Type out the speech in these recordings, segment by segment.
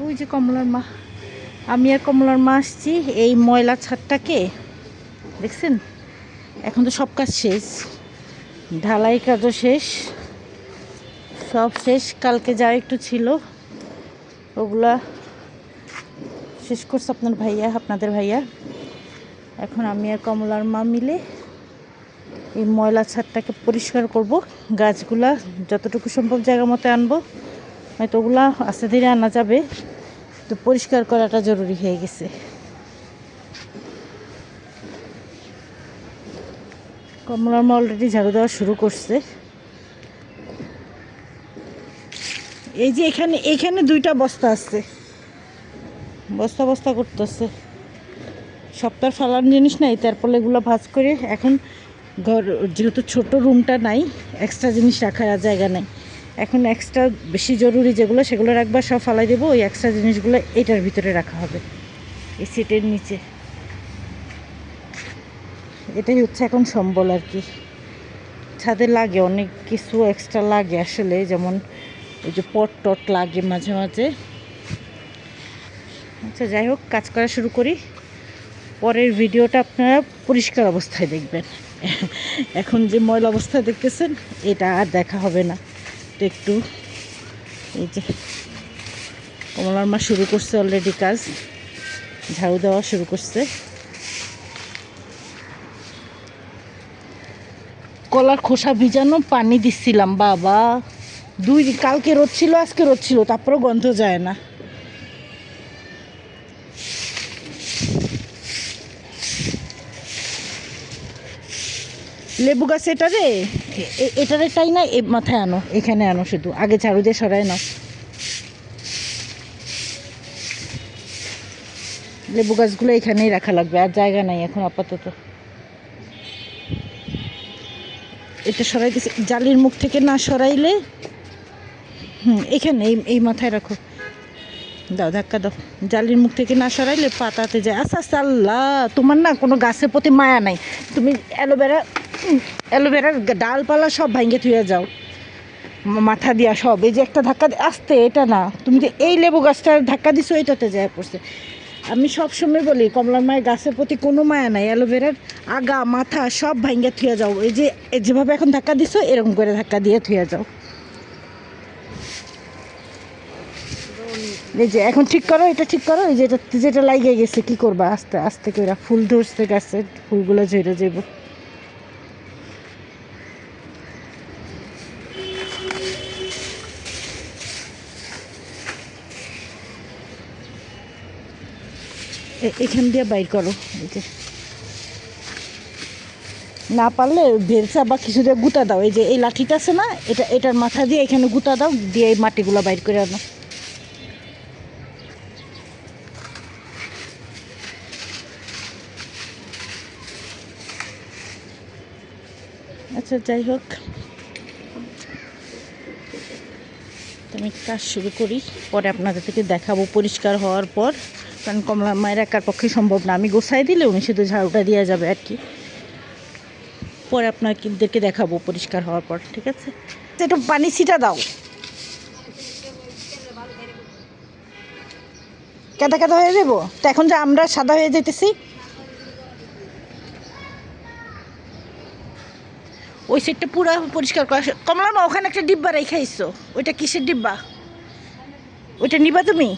ওই যে কমলার মা, আমি আর কমলার মা আসছি এই ময়লা ছাদটাকে দেখছেন। এখন তো সব কাজ শেষ, ঢালাই কাজও শেষ, সব শেষ। কালকে যা একটু ছিল ওগুলা শেষ করছে আপনাদের ভাইয়া। এখন আমি আর কমলার মা মিলে এই ময়লা ছাদটাকে পরিষ্কার করব। গাছগুলা যতটুকু সম্ভব জায়গা মতো আনবো, হয়তো ওগুলা আস্তে ধীরে আনা যাবে, তো পরিষ্কার করাটা জরুরি হয়ে গেছে। কমলার মা অলরেডি ঝাড়ু দেওয়া শুরু করছে। এই যে এখানে দুইটা বস্তা আছে, বস্তা বস্তা করতেছে। সপ্তাহ ফালার জিনিস নাই, তারপরে এগুলো ভাঁজ করে এখন ঘর, যেহেতু ছোট রুমটা নাই, এক্সট্রা জিনিস রাখার জায়গা নাই, এখন এক্সট্রা বেশি জরুরি যেগুলো সেগুলো রাখবা, সব ফালাই দেবো। ওই এক্সট্রা জিনিসগুলো এটার ভিতরে রাখা হবে, এই সিটের নিচে। এটাই হচ্ছে এখন সম্বল আর কি। ছাদে লাগে অনেক কিছু, এক্সট্রা লাগে আসলে, যেমন ওই যে পট টট লাগে মাঝে মাঝে। আচ্ছা যাই হোক, কাজ করা শুরু করি। পরের ভিডিওটা আপনারা পরিষ্কার অবস্থায় দেখবেন। এখন যে ময়লা অবস্থায় দেখতেছেন এটা আর দেখা হবে না। তো একটু এই যে কমলার মা শুরু করছে অলরেডি কাজ, ঝাড়ু দেওয়া শুরু করছে। কলার খোসা ভিজানো পানি দিচ্ছিলাম বাবা, কালকে রোদ ছিল আজকে রোদ ছিল, তারপরেও গন্ধ যায় না। লেবু গাছ এটারে টাই না, মাথায় আনো, এখানে আনো, শুধু আগে ঝাড়ু দিয়ে সরাই নাও। লেবু গাছগুলো এখানেই রাখা লাগবে, আর জায়গা নাই এখন আপাতত। এটা সরাই দিছি, জালির মুখ থেকে না সরাইলে। এখানে এই মাথায় রাখো, দাও ধাক্কা দাও। জালির মুখ থেকে না সরাইলে পাতাতে যায়। আচ্ছা আচ্ছা, আল্লাহ তোমার না কোনো গাছের প্রতি মায়া নাই। তুমি অ্যালোভেরার ডালপালা সব ভাঙে থুয়ে যাও মাথা দিয়া সব। এই যে একটা ধাক্কা আসতে, এটা না, তুমি যে এই লেবু গাছটার ধাক্কা দিছো এটাতে যায় পড়ছে। আমি সব সময় বলি কমলার মায়ের গাছের প্রতি কোনো মায়া নাই, অ্যালোভেরার আগা মাথা সব ভাঙে থুয়ে যাও। এই যে যেভাবে এখন ধাক্কা দিছো এরকম করে ধাক্কা দিয়ে থুয়ে যাও। এই যে এখন ঠিক করো, এটা ঠিক করো। এই যেটা লাগিয়ে গেছে কি করবা, আস্তে আস্তে করে ফুল ধরছে গাছে, ফুলগুলো ঝরে যাবো। এখান দিয়ে বাইর করো। এই যে না পারলে ভেলসা বা কিছু দিয়ে গুঁতা দাও। এই যে এই লাঠিটা আছে না, এটার মাথা দিয়ে এখানে গুঁতা দাও, দিয়ে এই মাটিগুলো বাইর করে আনো। আচ্ছা যাই হোক, আমি কাজ শুরু করি, পরে আপনাদের থেকে দেখাবো পরিষ্কার হওয়ার পর। কারণ কমলার মায়ের একার পক্ষে সম্ভব না, আমি গোছাই দিলে উনি শুধু ঝাড়ুটা দিয়ে যাবে আর কি। পরে আপনাদেরকে দেখাবো পরিষ্কার হওয়ার পর, ঠিক আছে? একটু পানি ছিটা দাও, কাদা কাদা হয়ে যাবো তো। এখন যে আমরা সাদা হয়ে যেতেছি, ওই সেটটা পুরো পরিষ্কার করা। কমলার মা ওখানে একটা ডিব্বা রেখে আইসো, ওইটা কিসের ডিব্বা? ওইটা নিবা তুমি?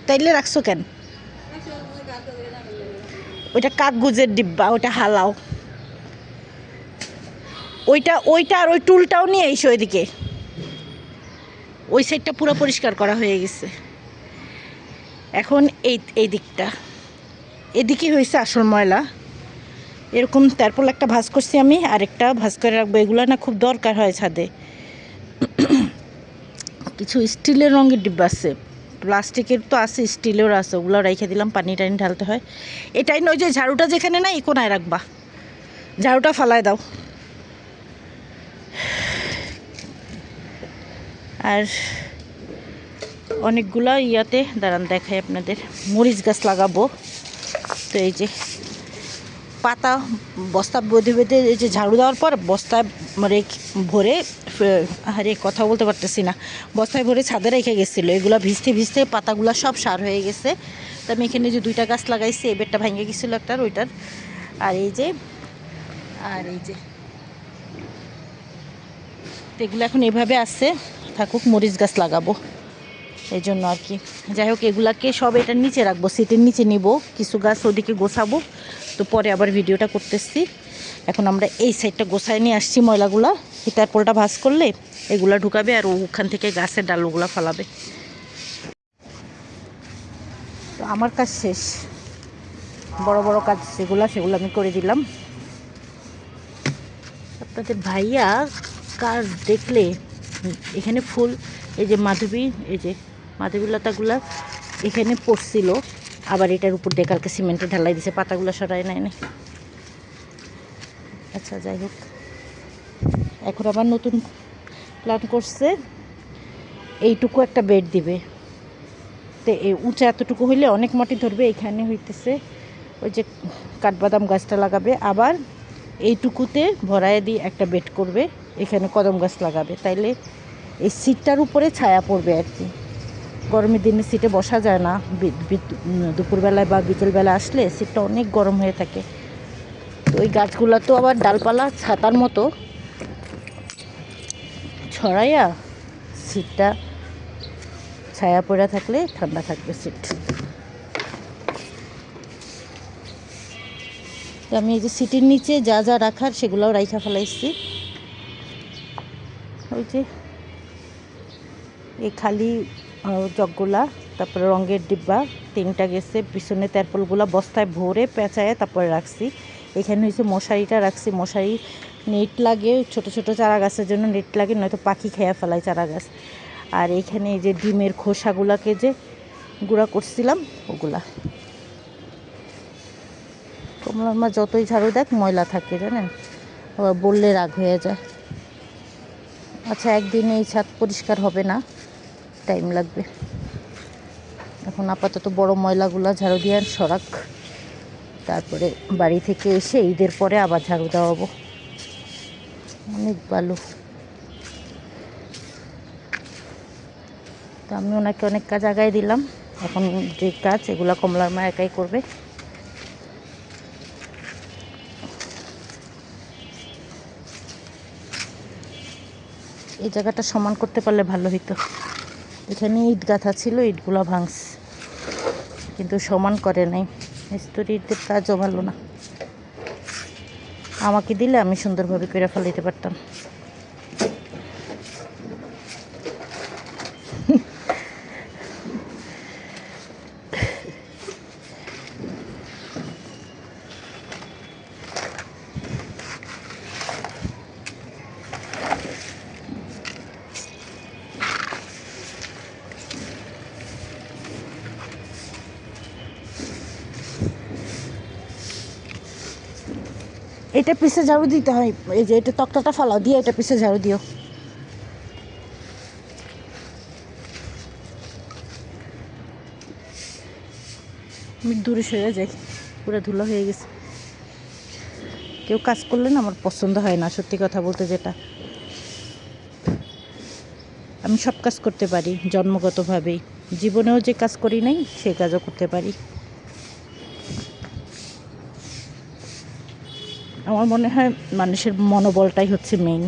তাইলে রাখছো কেন? ওইটা কাগজের ডিব্বা, ওইটা হালাও। ওইটা আর ওই টুলটাও নিয়ে এসো ওইদিকে। ওই সাইডটা পুরো পরিষ্কার করা হয়ে গেছে। এখন এই দিকটা, এদিকে হয়েছে আসল ময়লা। এরকম তারপর একটা ভাঁজ করছি আমি, আরেকটা ভাঁজ করে রাখবো। এগুলো না খুব দরকার হয় ছাদে। কিছু স্টিলের রঙের ডিব্বা আছে, প্লাস্টিকের তো আছে, স্টিলের আছে, ওগুলো রেখে দিলাম। পানি টানি ঢালতে হয়। এটাই নয় যে ঝাড়ুটা যেখানে না, এই কোনায় রাখবা, ঝাড়ুটা ফালায় দাও। আর অনেকগুলো ইয়াতে দাঁড়ান দেখাই আপনাদের, মরিচ গাছ লাগাবো। তো এই যে পাতা বস্তা বেঁধে বেঁধে, এই যে ঝাড়ু দেওয়ার পর বস্তায় ভরে আরে কথা বলতে পারতেছি না, বস্তায় ভরে ছাদে রেখে গেছিলো, এগুলো ভিজতে ভিজতে পাতাগুলো সব সার হয়ে গেছে। তো আমি এখানে যে 2টা গাছ লাগাইছি, এই বেডটা ভেঙে গেছিলো একটার, ওইটার। আর এই যে তো এগুলো এখন এভাবে আসছে, থাকুক, মরিচ গাছ লাগাবো এই জন্য আর কি। যাই হোক, এগুলাকে সব এটার নিচে রাখবো, সিটের নিচে নিব, কিছু গাছ ওদিকে গোছাবো, তো পরে আবার ভিডিওটা করতেছি। এখন আমরা এই সাইডটা গোছায় নিয়ে আসছি ময়লাগুলা, তারপলটা ভাঁজ করলে এগুলা ঢুকাবে আর ওখান থেকে গাছের ডালগুলা ফালাবে। তো আমার কাজ শেষ, বড় বড় কাজ সেগুলো আমি করে দিলাম। আপনাদের ভাইয়া কাজ দেখলে এখানে ফুল, এই যে মাধবী লতাগুলা এখানে পড়ছিল, আবার এটার উপর দিয়ে কালকে সিমেন্টে ঢালাই দিছে, পাতাগুলো সরাই নেয় না। আচ্ছা, যাই হোক, এখন আবার নতুন প্ল্যান করছে, এইটুকু একটা বেড দিবে। তো এই উঁচা এতটুকু হইলে অনেক মাটি ধরবে, এখানে হইতেছে ওই যে কাঠবাদাম গাছটা লাগাবে, আবার এইটুকুতে ভরায় দিয়ে একটা বেড করবে, এখানে কদম গাছ লাগাবে, তাইলে এই সিটটার উপরে ছায়া পড়বে আর কি। গরমের দিনে সিটে বসা যায় না, দুপুরবেলায় বা বিকেলবেলা আসলে সিটটা অনেক গরম হয়ে থাকে। তো ওই গাছগুলো তো আবার ডালপালা ছাতার মতো ছড়াইয়া সিটটা ছায়া পড়ে থাকলে ঠান্ডা থাকবে সিট। তো আমি এই যে সিটের নিচে যা যা রাখার সেগুলোও রাইখা ফেলাইছি। ওই যে এই খালি জগগুলা, তারপরে রঙের ডিব্বা 3টা গেছে, পিছনে তেরপলগুলা বস্তায় ভরে পেঁচায় তারপরে রাখছি। এখানে হচ্ছে মশারিটা রাখছি, মশারি নেট লাগে, ছোট ছোট চারা গাছের জন্য নেট লাগে, নয়তো পাখি খেয়ে ফেলায় চারা গাছ। আর এইখানে এই যে ডিমের খোসাগুলাকে যে গুঁড়া করছিলাম ওগুলা। কমলার মা যতই ঝাড়ু দেখ ময়লা থাকে জানেন, আবার বললে রাগ হয়ে যায়। আচ্ছা, একদিনে এই ছাদ পরিষ্কার হবে না, টাইম লাগবে। এখন আপাতত বড় ময়লাগুলা ঝাড়ু দিয়ে সরাক, তারপরে বাড়ি থেকে এসে ঈদের পরে আবার ঝাড়ু দেওয়াবো। অনেক ভালো। তো আমি ওনাকে অনেক কাজ আগায় দিলাম, এখন যে কাজ এগুলা কমলার মা একাই করবে। এই জায়গাটা সমান করতে পারলে ভালো হইতো। এখানে ইট গাঁথা ছিল, ইটগুলা ভাঙছে, কিন্তু সমান করে নাই। মিস্ত্রিদের কাজও ভালো না, আমাকে দিলে আমি সুন্দরভাবে করে ফেলাইতে পারতাম। এটা পিছে ঝাড়ু দিতে হয়, এই যে এটা তক্তাটা ফালাও দিয়ে এটা পিছে ঝাড়ু দিও। আমি দূরে সরে যাই, পুরো ধুলো হয়ে গেছে। কেউ কাজ করলে না আমার পছন্দ হয় না, সত্যি কথা বলতে। যেটা আমি সব কাজ করতে পারি জন্মগতভাবেই, জীবনেও যে কাজ করি নাই সে কাজও করতে পারি। আমার মনে হয় মানুষের মনোবলটাই হচ্ছে মেইন।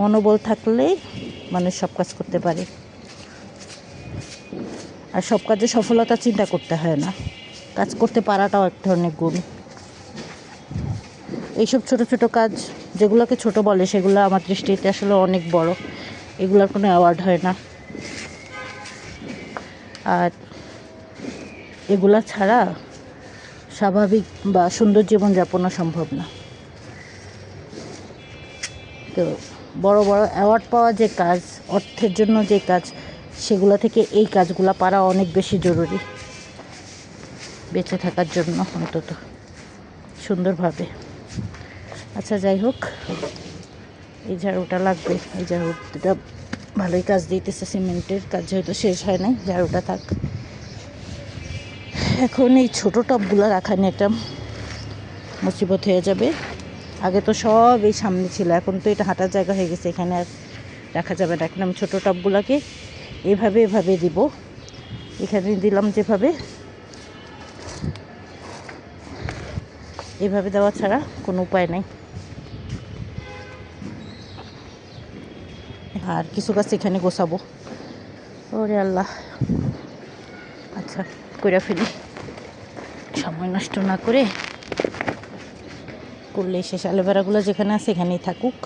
মনোবল থাকলে মানুষ সব কাজ করতে পারে, আর সব কাজে সফলতা চিন্তা করতে হয় না, কাজ করতে পারাটাও এক ধরনের গুণ। এইসব ছোট ছোট কাজ যেগুলোকে ছোট বলে সেগুলো আমার দৃষ্টিতে আসলে অনেক বড়, এগুলোর কোনো অ্যাওয়ার্ড হয় না। আর এগুলা ছাড়া স্বাভাবিক বা সুন্দর জীবনযাপনও সম্ভব না। তো বড় বড় অ্যাওয়ার্ড পাওয়া যে কাজ, অর্থের জন্য যে কাজ, সেগুলো থেকে এই কাজগুলো পারা অনেক বেশি জরুরি, বেঁচে থাকার জন্য অন্তত সুন্দরভাবে। আচ্ছা, যাই হোক, এই ঝাড়ুটা লাগবে, এই ঝাড়ুটা ভালোই কাজ দিতেছে, সিমেন্টের কাজ যেহেতু শেষ হয় নাই, ঝাড়ুটা থাক। এখন এই ছোটো টবগুলো রাখা নিয়ে একটা মুসিবত হয়ে যাবে, আগে তো সব এই সামনে ছিল, এখন তো এটা হাঁটার জায়গা হয়ে গেছে, এখানে আর রাখা যাবে না। এখন আমি ছোটো টবগুলোকে এভাবে এভাবে দিব, এখানে দিলাম যেভাবে, এভাবে দেওয়া ছাড়া কোনো উপায় নাই। আর কিছু গাছ এখানে গোছাবো। ওরে আল্লাহ, আচ্ছা করে ফেলি, সময় নষ্ট না করে করলে শেষ। অ্যালোভেরাগুলো যেখানে আছে এখানেই থাকুক,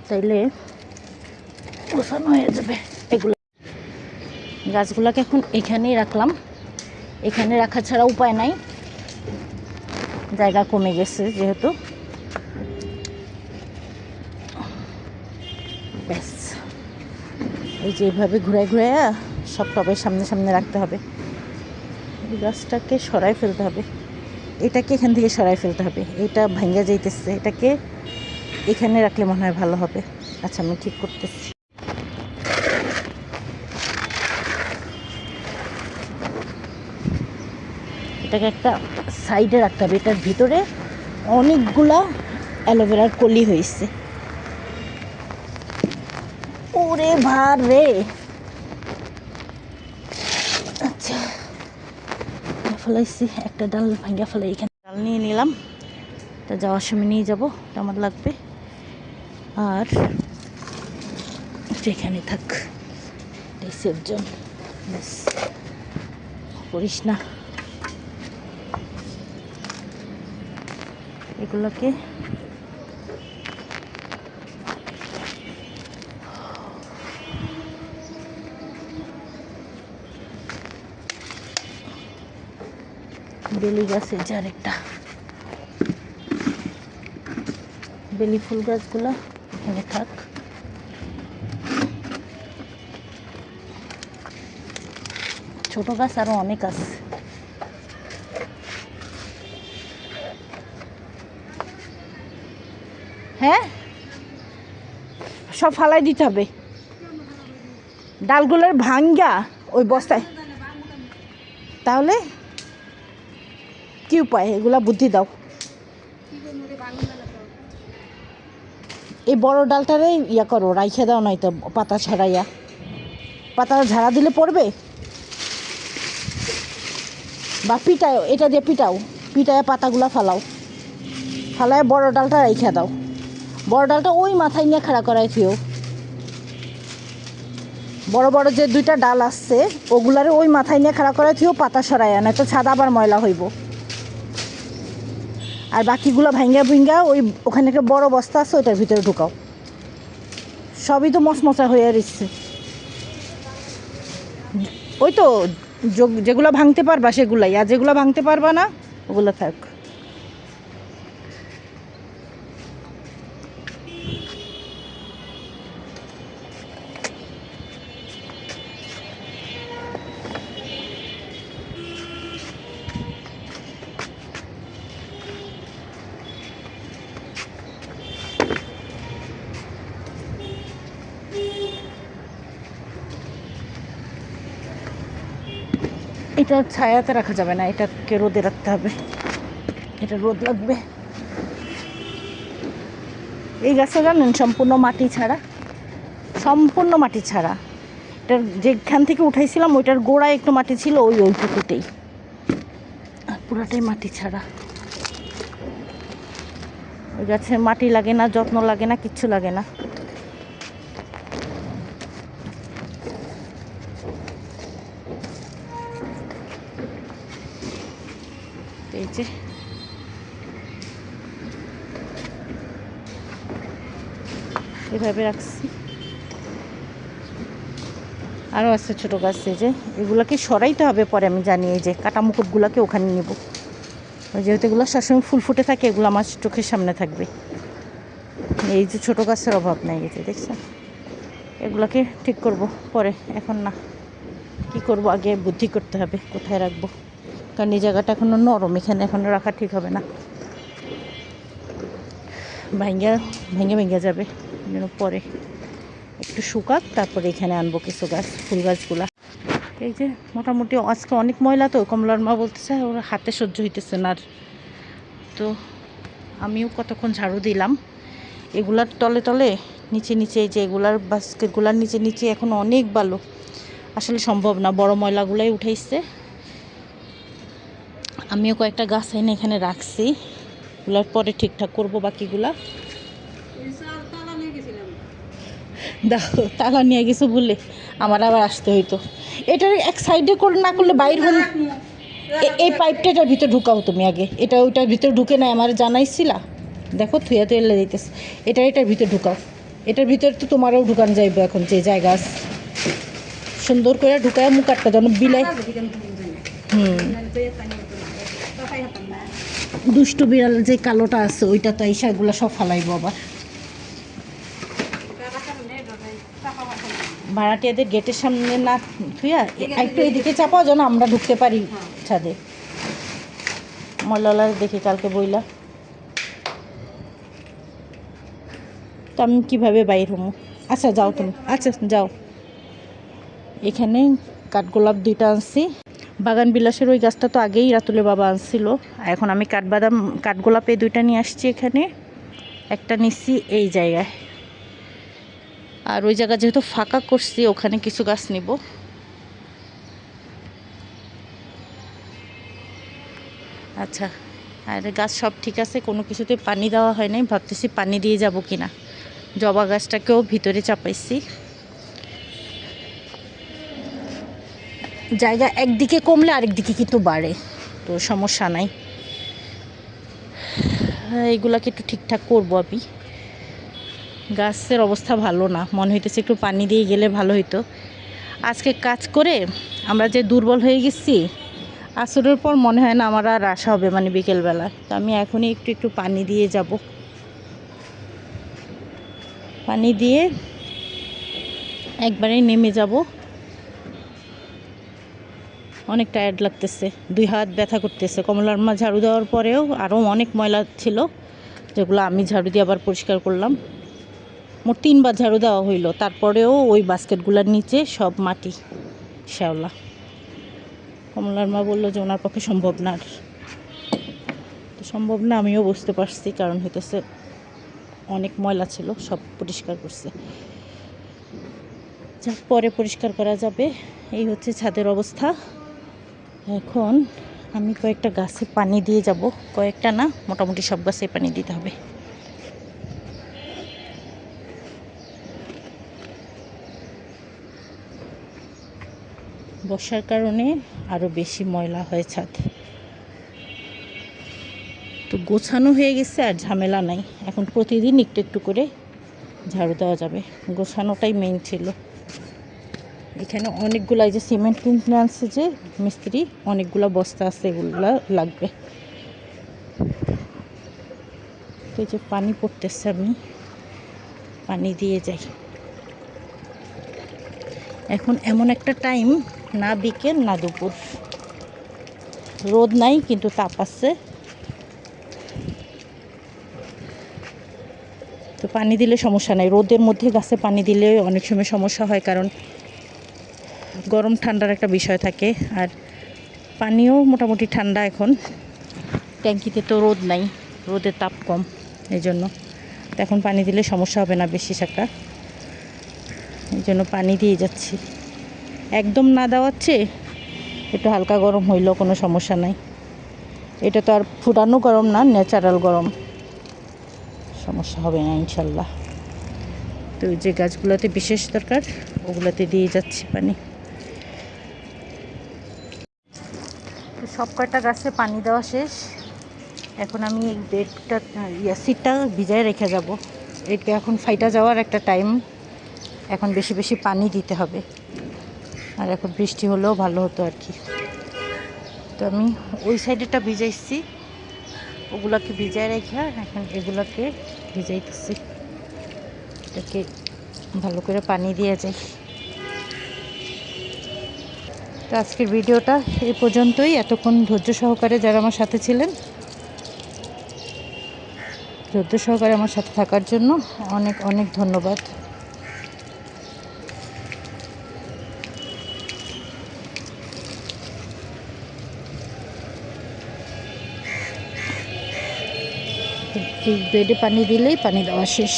তাইলে গোছানো হয়ে যাবে। এগুলো গাছগুলোকে এখন এখানেই রাখলাম, এখানে রাখা ছাড়া উপায় নাই, জায়গা কমে গেছে যেহেতু। ব্যাস, এই যে এইভাবে ঘুরায় ঘুরাইয়া সব টবের সামনে সামনে রাখতে হবে। এই গাছটাকে সরাই ফেলতে হবে, এটাকে এখান থেকে সরাই ফেলতে হবে, এটা ভাঙ্গা যাইতেছে, এটাকে এখানে রাখলে মনে হয় ভালো হবে। আচ্ছা আমি ঠিক করতেছি। এটাকে একটা সাইডে রাখতে হবে, এটার ভিতরে অনেকগুলা অ্যালোভেরার কলি হয়েছে। ওরে ভার রে, আচ্ছা ফেলাইছি, একটা ডাল ভাঙ্গা ফেলাই, এখানে ডাল নিয়ে নিলাম, এটা যাওয়ার সময় নিয়ে যাবো, এটা আমার লাগবে। আর এখানে থাক, সেফ জোন, ব্যাস করিস না। এগুলোকে বেলি গাছ, এই যে আরেকটা বেলি ফুল গাছগুলো এখানে থাক। ছোট গাছ আরো অনেক আছে। হ্যাঁ, সব ফালাই দিতে হবে, ডালগুলোর ভাঙ্গা ওই বস্তায়। তাহলে কি উপায়, এগুলা বুদ্ধি দাও। এই বড় ডালটারে ইয়া করো, রাইখে দাও, নয়তো পাতা ছাড়াইয়া, পাতা ঝাড়া দিলে পড়বে, বা পিটাও, এটা দিয়ে পিটাও, পিটায় পাতাগুলা ফালাও, ফালায় বড় ডালটা রাইখে দাও। বড় ডালটা ওই মাথায় নিয়ে খাড়া করাই থিও, বড় বড় যে দুইটা ডাল আসছে ওগুলারে ওই মাথায় নিয়ে খাড়া করাই থিও, পাতা সরাইয়া, নয়তো ছাদ আবার ময়লা হইব। আর বাকিগুলো ভাঙ্গা ভুঙ্গা ওই ওখানে একটা বড় বস্তা আছে ওইটার ভিতরে ঢুকাও, সবই তো মচমচা হয়ে রয়েছে। ওই তো যেগুলো ভাঙতে পারবা সেগুলাই, আর যেগুলো ভাঙতে পারবা না ওগুলো থাক। এটা ছায়াতে রাখা যাবে না, এটাকে রোদে রাখতে হবে, এটা রোদ লাগবে। এই গাছটা জানেন সম্পূর্ণ মাটি ছাড়া, সম্পূর্ণ মাটি ছাড়া। এটার যেখান থেকে উঠাইছিলাম ওইটার গোড়ায় একটু মাটি ছিল, ওইটুকুতেই, আর পুরাটাই মাটি ছাড়া। ওই গাছের মাটি লাগে না, যত্ন লাগে না, কিচ্ছু লাগে না। এই যে এভাবে রাখছি। আরও আছে ছোটো গাছ, এই যে এগুলোকে সরাইতে হবে পরে, আমি জানি। এই যে কাটা মুকুটগুলোকে ওখানে নেব, যেহেতু এগুলো সবসময় ফুল ফুটে থাকে, এগুলো আমার চোখের সামনে থাকবে। এই যে ছোটো গাছের অভাব নেই, এই যে দেখছেন, এগুলোকে ঠিক করব পরে, এখন না। কি করব, আগে বুদ্ধি করতে হবে কোথায় রাখবো, কারণ এই জায়গাটা এখনও নরম, এখানে এখনও রাখা ঠিক হবে না, ভেঙে ভেঙে যাবে। পরে একটু শুকাক, তারপরে এখানে আনবো কিছু গাছ, ফুল গাছগুলা। এই যে মোটামুটি আজকে অনেক ময়লা, তো কমলার মা বলতেছে ওর হাতে সহ্য হইতেছে না, তো আমিও কতক্ষণ ঝাড়ু দিলাম। এগুলার তলে তলে নিচে নিচে, এই যে এগুলার বাস্কেটগুলার নিচে নিচে এখন অনেক বালু, আসলে সম্ভব না, বড় ময়লাগুলাই উঠাইছে। আমিও কয়েকটা গাছ এনে এখানে রাখছি, এগুলার পরে ঠিকঠাক করবো বাকিগুলা। দেখো তালা নিয়ে গেছো বলে আমার আবার আসতে হইতো। এটার এক সাইডে করে না করলে বাইর হল। এই পাইপটা এটার ভিতরে ঢুকাও তুমি আগে, এটা ওইটার ভিতরে ঢুকে নাই আমার জানাইছিলা। দেখো থুয়া তুলে দিতেছে, এটার ভিতরে ঢুকাও। এটার ভিতরে তো তোমারও ঢুকান যাইবে এখন, যে জায়গা আছে সুন্দর করে ঢুকায় মুখ আটকা যেন বিলাই। দুষ্টু বিড়াল যে কালোটা আছে ওইটা তো এই শাকগুলো সব ফালাইবো আবার। ভাড়াটিয়াদের গেটের সামনে না থুয়া একটু এদিকে চাপাও যেন আমরা ঢুকতে পারি ছাদে। ময়লা দেখি কালকে বইলা, তো আমি কীভাবে বাইর হবো? আচ্ছা যাও তুমি, আচ্ছা যাও। এখানে কাঠগোলাপ 2টা আনছি। বাগান বিলাসের ওই গাছটা তো আগেই রাতুলের বাবা আনছিল, এখন আমি কাঠগোলাপে 2টা নিয়ে আসছি। এখানে একটা নিচ্ছি এই জায়গায়, আর ওই জায়গা যেহেতু ফাঁকা করছি ওখানে কিছু গাছ নিব। আচ্ছা, আর গাছ সব ঠিক আছে, কোনো কিছুতে পানি দেওয়া হয় নাই, ভাবতেছি পানি দিয়ে যাব কিনা। জবা গাছটাকেও ভিতরে চাপাইছি। জায়গা একদিকে কমলে আরেকদিকে কিন্তু বাড়ে, তো সমস্যা নাই। এইগুলাকে একটু ঠিকঠাক করবো আমি। গাছের অবস্থা ভালো না, মনে হইতেছে একটু পানি দিয়ে গেলে ভালো হইতো। আজকে কাজ করে আমরা যে দুর্বল হয়ে গেছি, আসরের পর মনে হয় না আমার আর আসা হবে, মানে বিকেলবেলা। তো আমি এখনই একটু একটু পানি দিয়ে যাব। পানি দিয়ে একবারেই নেমে যাব। অনেক টায়ার্ড লাগতেছে, 2 হাত ব্যথা করতেছে। কমলার মা ঝাড়ু দেওয়ার পরেও আরও অনেক ময়লা ছিল, যেগুলো আমি ঝাড়ু দিয়ে আবার পরিষ্কার করলাম। মোট 3বার ঝাড়ু দেওয়া হইলো, তারপরেও ওই বাস্কেটগুলোর নিচে সব মাটি শ্যাওলা। কমলার মা বললো যে ওনার পক্ষে সম্ভব না। তো সম্ভব না আমিও বুঝতে পারছি, কারণ হইতেছে অনেক ময়লা ছিল, সব পরিষ্কার করছে। যা পরে পরিষ্কার করা যাবে। এই হচ্ছে ছাদের অবস্থা। এখন আমি কয়েকটা গাছে পানি দিয়ে যাব, কয়েকটা না, মোটামুটি সব গাছে পানি দিতে হবে। বর্ষার কারণে আরও বেশি ময়লা হয় ছাদ। তো গোছানো হয়ে গেছে, আর ঝামেলা নাই। এখন প্রতিদিন একটু একটু করে ঝাড়ু দেওয়া যাবে, গোছানোটাই মেইন ছিল। এখানে অনেকগুলো, এই যে সিমেন্ট কিনে আনছে যে মিস্ত্রি, অনেকগুলো বস্তা আছে, এগুলো লাগবে। তো এই যে পানি পড়তেছে, আমি পানি দিয়ে যাই। এখন এমন একটা টাইম, না বিকেল না দুপুর, রোদ নাই কিন্তু তাপ আছে। তো পানি দিলে সমস্যা নাই, রোদের মধ্যে গাছে পানি দিলে অনেক সময় সমস্যা হয়, কারণ গরম ঠান্ডার একটা বিষয় থাকে। আর পানিও মোটামুটি ঠান্ডা। এখন ট্যাঙ্কিতে তো রোদ নাই, রোদের তাপ কম, এই জন্য তো এখন পানি দিলে সমস্যা হবে না বেশি একটা, এই জন্য পানি দিয়ে যাচ্ছি। একদম না দেওয়াচ্ছে, একটু হালকা গরম হইলেও কোনো সমস্যা নাই। এটা তো আর ফুটানো গরম না, ন্যাচারাল গরম, সমস্যা হবে না ইনশাল্লাহ। তো যে গাছগুলোতে বিশেষ দরকার ওগুলোতে দিয়ে যাচ্ছি পানি। তো সব কয়টা গাছে পানি দেওয়া শেষ। এখন আমি এই বেডটা সিটটা ভিজায় রেখে যাব। এটা এখন ফাইটা যাওয়ার একটা টাইম, এখন বেশি বেশি পানি দিতে হবে। আর এখন বৃষ্টি হলেও ভালো হতো আর কি। তো আমি ওই সাইডেটা ভিজাইছি, ওগুলোকে ভিজায় রেখে এখন এগুলোকে ভিজাইতেছি। এটাকে ভালো করে পানি দিয়ে যাই। তো আজকের ভিডিওটা এই পর্যন্তই। এতক্ষণ ধৈর্য সহকারে যারা আমার সাথে ছিলেন, ধৈর্য সহকারে আমার সাথে থাকার জন্য অনেক অনেক ধন্যবাদ। এই বেডে পানি দিলেই পানি দেওয়া শেষ।